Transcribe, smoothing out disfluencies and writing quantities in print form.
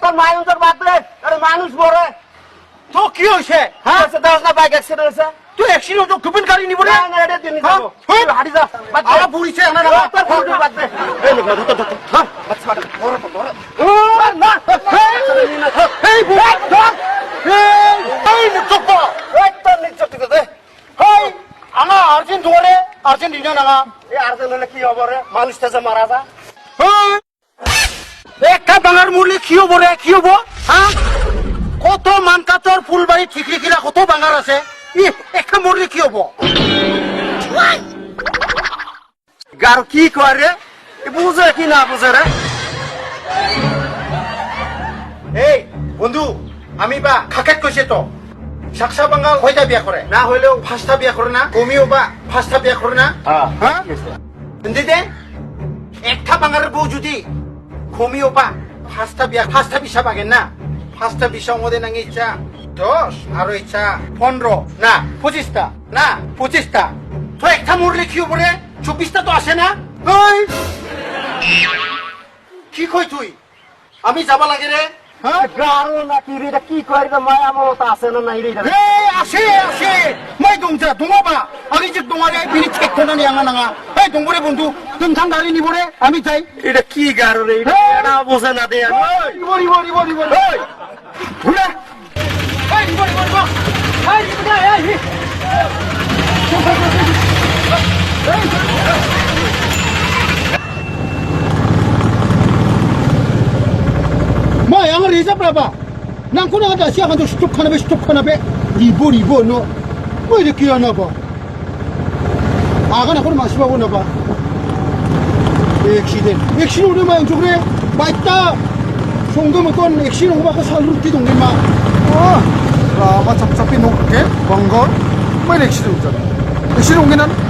তোর মানুষের বাদরে আরে মানুষ বড় তো কি হয়েছে হ্যাঁ দাস না বাইক অ্যাক্সিডেন্ট হয়েছে তুই অ্যাক্সিডেন্ট তো কুপিন গাড়ি নিব না না এটা দিন যাবো হাড়ি যা আলা পুলিশে আনা না তোর ফোন বাদরে এই লোক ধর ধর ধর বাচ্চা বড় বড় ও না এই বুড়া ধর এই চুপ এই তোর নিচে টিকে দে এই আনা আর্জেন্ট ধরে আর্জেন্টিনা না এই আর হলে কি হবে রে মানুষটা যে মারা যা একটা বাঙার মূল্যে কি হবো রে কি হবো হ্যাঁ কত মানকাচর ফুলবাড়ি ঠিকরিকিরা কত বাঙার আছে একটা মরলে কি হবো গার কি করে বুঝে কি না বুঝে রে এই বন্ধু আমি বা খাকেট কইছে তো সাকসা বাঙাল হইতা বিয়া করে না হইলেও ফার্স্টটা বিয়া করে না কমিও বা ফার্স্টটা বিয়া করে না হ্যাঁ হিন্দি দে একটা বাঙালের বউ যদি কমিও বা ফার্স্টটা বিশা পাগেন না ফার্স্টটা বিশা মধ্যে নাকি ইচ্ছা 10 আর ইচ্ছা 15 না 25টা না 25টা তো একটা মরলে কি হবে 24টা তো আসে না ওই কি কই তুই আমি যাবা লাগে রে হ্যাঁ গারো না কি রে কি করে রে মায়া মমতা আছে না নাই রে এই আসে মই দংজা দংবা আমি যে তোমারে বিনি ঠেকতে না নিয়া না এই দংবরে বন্ধু তুমি থাম গাড়ি নিবরে আমি যাই এটা কি গারো রে এটা বোঝে না দে বড়ি এই ভুলে এই বড়ি Mai ang rizap na ba? Nang kuna ka siya kan stop kana be. Ribo no. Mai de kiya na ba? Aga na kun masba ko na ba? Accident udah mai jugre. Baita. Songgo mo kon accident ba ka salurti dong ma. Oh. Rama chap-chapin no ke? Bangor. Mai accident. Accident nginan.